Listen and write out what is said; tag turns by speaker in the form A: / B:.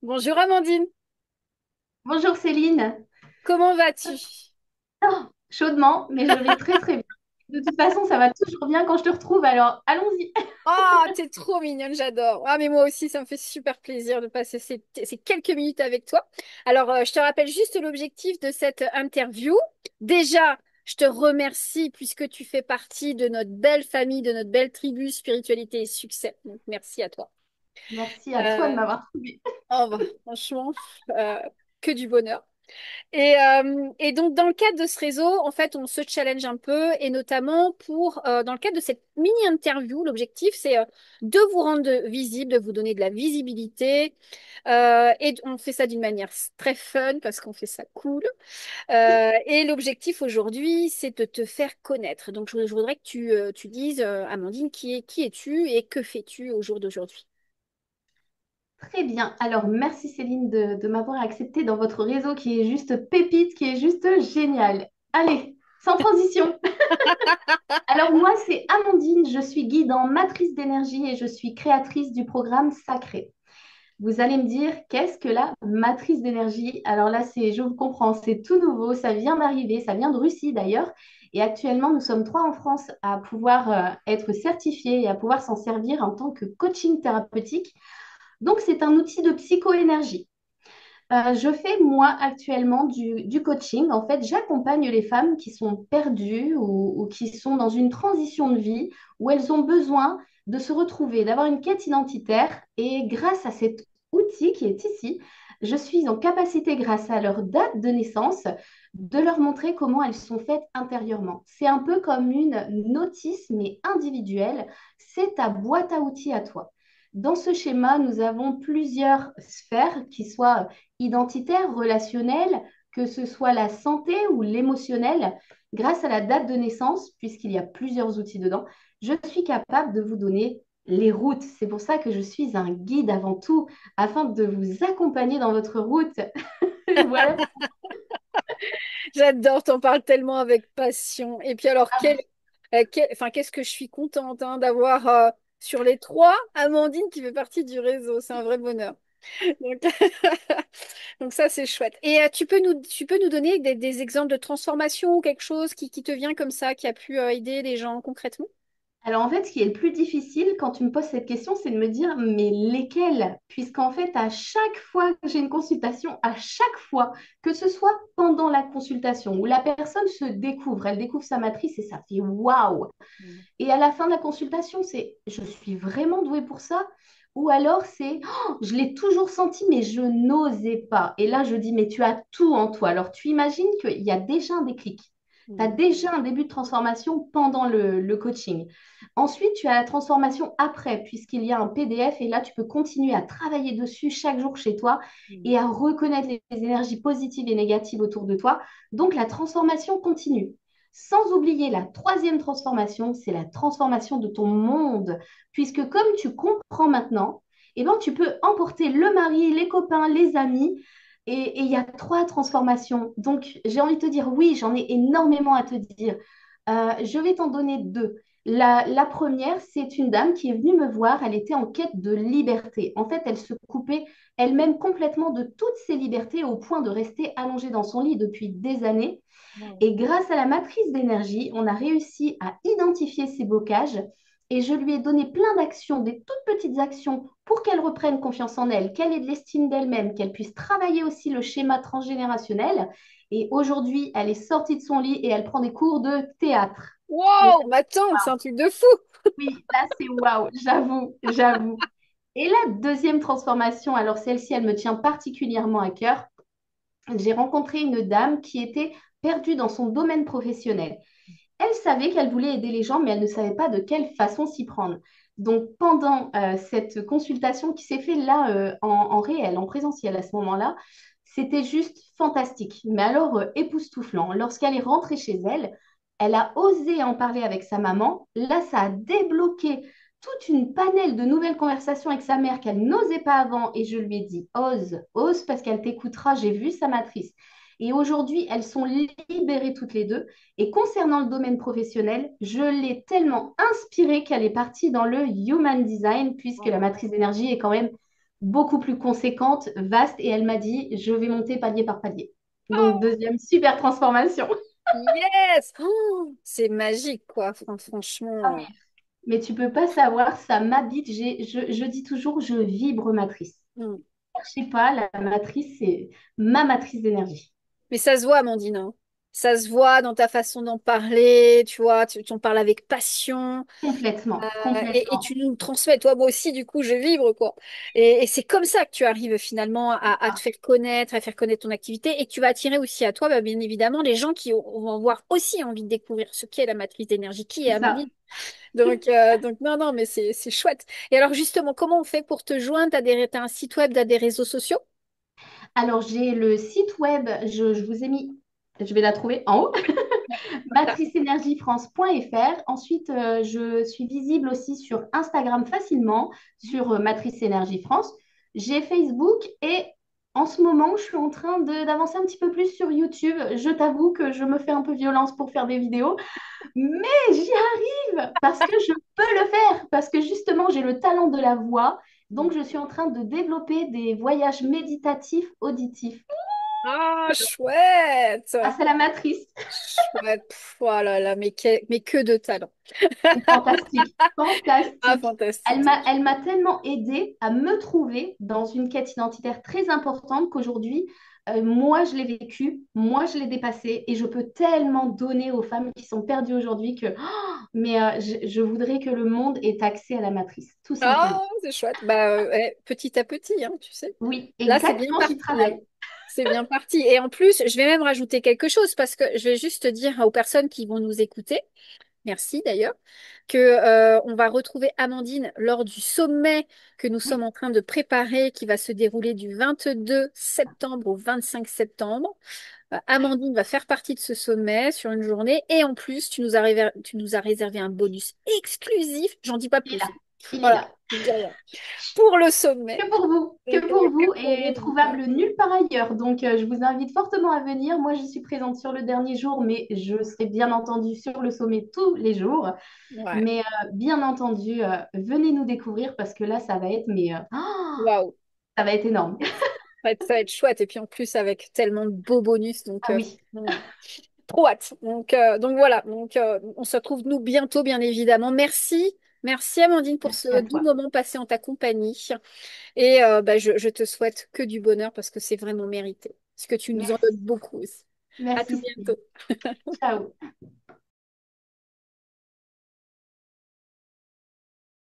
A: Bonjour Amandine,
B: Bonjour Céline.
A: comment vas-tu?
B: Oh, chaudement, mais je vais très très bien. De toute façon, ça va toujours bien quand je te retrouve, alors allons-y.
A: Oh, t'es trop mignonne, j'adore. Ah, mais moi aussi, ça me fait super plaisir de passer ces quelques minutes avec toi. Alors, je te rappelle juste l'objectif de cette interview. Déjà, je te remercie puisque tu fais partie de notre belle famille, de notre belle tribu Spiritualité et Succès. Donc, merci à toi.
B: Merci à toi de
A: Euh,
B: m'avoir trouvée.
A: oh, bah, franchement, euh, que du bonheur. Et donc, dans le cadre de ce réseau, en fait, on se challenge un peu, et notamment dans le cadre de cette mini-interview, l'objectif, c'est de vous rendre visible, de vous donner de la visibilité. On fait ça d'une manière très fun, parce qu'on fait ça cool. Et l'objectif aujourd'hui, c'est de te faire connaître. Donc, je voudrais que tu dises, Amandine, qui es-tu et que fais-tu au jour d'aujourd'hui?
B: Très bien. Alors, merci Céline de m'avoir acceptée dans votre réseau qui est juste pépite, qui est juste génial. Allez, sans transition. Alors, moi, c'est Amandine. Je suis guide en matrice d'énergie et je suis créatrice du programme Sacré. Vous allez me dire, qu'est-ce que la matrice d'énergie? Alors là, je vous comprends, c'est tout nouveau, ça vient d'arriver, ça vient de Russie d'ailleurs. Et actuellement, nous sommes trois en France à pouvoir être certifiés et à pouvoir s'en servir en tant que coaching thérapeutique. Donc, c'est un outil de psychoénergie. Je fais moi actuellement du coaching. En fait, j'accompagne les femmes qui sont perdues ou qui sont dans une transition de vie où elles ont besoin de se retrouver, d'avoir une quête identitaire. Et grâce à cet outil qui est ici, je suis en capacité, grâce à leur date de naissance, de leur montrer comment elles sont faites intérieurement. C'est un peu comme une notice, mais individuelle. C'est ta boîte à outils à toi. Dans ce schéma, nous avons plusieurs sphères qui soient identitaire, relationnel, que ce soit la santé ou l'émotionnel, grâce à la date de naissance, puisqu'il y a plusieurs outils dedans, je suis capable de vous donner les routes. C'est pour ça que je suis un guide avant tout, afin de vous accompagner dans votre route. Voilà.
A: J'adore, t'en parles tellement avec passion. Et puis alors, enfin, qu'est-ce que je suis contente hein, d'avoir sur les trois Amandine qui fait partie du réseau. C'est un vrai bonheur. Donc, donc ça, c'est chouette. Et tu peux nous donner des exemples de transformation ou quelque chose qui te vient comme ça, qui a pu aider les gens concrètement?
B: Alors en fait, ce qui est le plus difficile quand tu me poses cette question, c'est de me dire, mais lesquels? Puisqu'en fait, à chaque fois que j'ai une consultation, à chaque fois, que ce soit pendant la consultation où la personne se découvre, elle découvre sa matrice et ça fait waouh! Et à la fin de la consultation, c'est je suis vraiment douée pour ça. Ou alors c'est oh, je l'ai toujours senti, mais je n'osais pas. Et là, je dis, mais tu as tout en toi. Alors tu imagines qu'il y a déjà un déclic. Tu as
A: Mhm.
B: déjà un début de transformation pendant le coaching. Ensuite, tu as la transformation après, puisqu'il y a un PDF et là, tu peux continuer à travailler dessus chaque jour chez toi
A: Mhm.
B: et à reconnaître les énergies positives et négatives autour de toi. Donc, la transformation continue. Sans oublier la troisième transformation, c'est la transformation de ton monde, puisque comme tu comprends maintenant, eh ben, tu peux emporter le mari, les copains, les amis, et il y a trois transformations. Donc, j'ai envie de te dire, oui, j'en ai énormément à te dire. Je vais t'en donner deux. La première, c'est une dame qui est venue me voir, elle était en quête de liberté. En fait, elle se coupait elle-même complètement de toutes ses libertés au point de rester allongée dans son lit depuis des années.
A: Wow.
B: Et grâce à la matrice d'énergie, on a réussi à identifier ces blocages et je lui ai donné plein d'actions, des toutes petites actions pour qu'elle reprenne confiance en elle, qu'elle ait de l'estime d'elle-même, qu'elle puisse travailler aussi le schéma transgénérationnel. Et aujourd'hui, elle est sortie de son lit et elle prend des cours de théâtre. Et là,
A: Wow, mais attends, c'est un truc de fou.
B: oui, là, c'est waouh, j'avoue, j'avoue. Et la deuxième transformation, alors celle-ci, elle me tient particulièrement à cœur. J'ai rencontré une dame qui était perdue dans son domaine professionnel. Elle savait qu'elle voulait aider les gens, mais elle ne savait pas de quelle façon s'y prendre. Donc, pendant cette consultation qui s'est faite là en réel, en présentiel à ce moment-là, c'était juste fantastique. Mais alors, époustouflant. Lorsqu'elle est rentrée chez elle, elle a osé en parler avec sa maman. Là, ça a débloqué toute une panelle de nouvelles conversations avec sa mère qu'elle n'osait pas avant. Et je lui ai dit, ose, ose parce qu'elle t'écoutera. J'ai vu sa matrice. Et aujourd'hui, elles sont libérées toutes les deux. Et concernant le domaine professionnel, je l'ai tellement inspirée qu'elle est partie dans le human design, puisque la
A: Wow.
B: matrice d'énergie est quand même beaucoup plus conséquente, vaste, et elle m'a dit, je vais monter palier par palier. Donc, deuxième super transformation.
A: Yes! Oh, c'est magique, quoi.
B: Ah,
A: Franchement.
B: mais tu peux pas savoir, ça m'habite. Je dis toujours, je vibre matrice.
A: Hmm.
B: Je sais pas, la matrice, c'est ma matrice d'énergie.
A: Mais ça se voit, Amandine, hein. Ça se voit dans ta façon d'en parler, tu vois, tu en parles avec passion.
B: Complètement,
A: Et
B: complètement.
A: tu nous le transmets. Toi, moi aussi, du coup, je vibre, quoi. Et c'est comme ça que tu arrives finalement à te faire connaître, à faire connaître ton activité. Et que tu vas attirer aussi à toi, bah, bien évidemment, les gens qui vont avoir aussi envie de découvrir ce qu'est la matrice d'énergie, qui est
B: C'est ça.
A: Amandine. Donc non, non, mais c'est chouette. Et alors, justement, comment on fait pour te joindre? T'as un site web, t'as des réseaux sociaux?
B: Alors, j'ai le site web, je vous ai mis, je vais la trouver en haut,
A: Ouais. Voilà.
B: matriceenergiefrance.fr. Ensuite, je suis visible aussi sur Instagram facilement, sur Matrice Énergie France. J'ai Facebook et en ce moment, je suis en train d'avancer un petit peu plus sur YouTube. Je t'avoue que je me fais un peu violence pour faire des vidéos, mais j'y arrive parce que je peux le faire, parce que justement, j'ai le talent de la voix. Donc, je suis en train de développer des voyages méditatifs auditifs
A: Ah, chouette!
B: grâce à la matrice.
A: Chouette. Pff, oh là là, mais que de talent.
B: C'est fantastique,
A: Ah,
B: fantastique.
A: fantastique.
B: Elle m'a tellement aidée à me trouver dans une quête identitaire très importante qu'aujourd'hui, moi, je l'ai vécu, moi, je l'ai dépassé et je peux tellement donner aux femmes qui sont perdues aujourd'hui que, mais je voudrais que le monde ait accès à la matrice, tout simplement.
A: Ah, c'est chouette. Bah, ouais, petit à petit, hein, tu sais.
B: Oui,
A: Là, c'est bien
B: exactement, j'y
A: parti, hein.
B: travaille.
A: C'est bien parti. Et en plus, je vais même rajouter quelque chose parce que je vais juste dire aux personnes qui vont nous écouter, merci d'ailleurs, que on va retrouver Amandine lors du sommet que nous sommes
B: Oui,
A: en train de préparer, qui va se dérouler du 22 septembre au 25 septembre. Amandine va faire partie de ce sommet sur une journée et en plus, tu nous as réservé un bonus exclusif. J'en dis pas
B: il est
A: plus.
B: là, il est
A: Voilà,
B: là.
A: je dis rien. Pour le sommet. Donc,
B: Que pour
A: que
B: vous,
A: pour
B: et
A: vous.
B: trouvable nulle part ailleurs. Donc, je vous invite fortement à venir. Moi, je suis présente sur le dernier jour, mais je serai bien entendu sur le sommet tous les jours.
A: Ouais.
B: Mais bien entendu, venez nous découvrir parce que là, ça va être, mais
A: Waouh.
B: ça va être énorme.
A: Ça va être chouette. Et puis en plus, avec tellement de beaux bonus. Donc,
B: Ah oui,
A: trop hâte. Donc voilà. Donc, on se retrouve nous bientôt, bien évidemment. Merci. Merci Amandine pour
B: merci
A: ce
B: à
A: doux
B: toi.
A: moment passé en ta compagnie. Et bah, je te souhaite que du bonheur parce que c'est vraiment mérité. Parce que tu nous en donnes
B: Merci.
A: beaucoup aussi. À tout
B: Merci, Céline.
A: bientôt.
B: Ciao.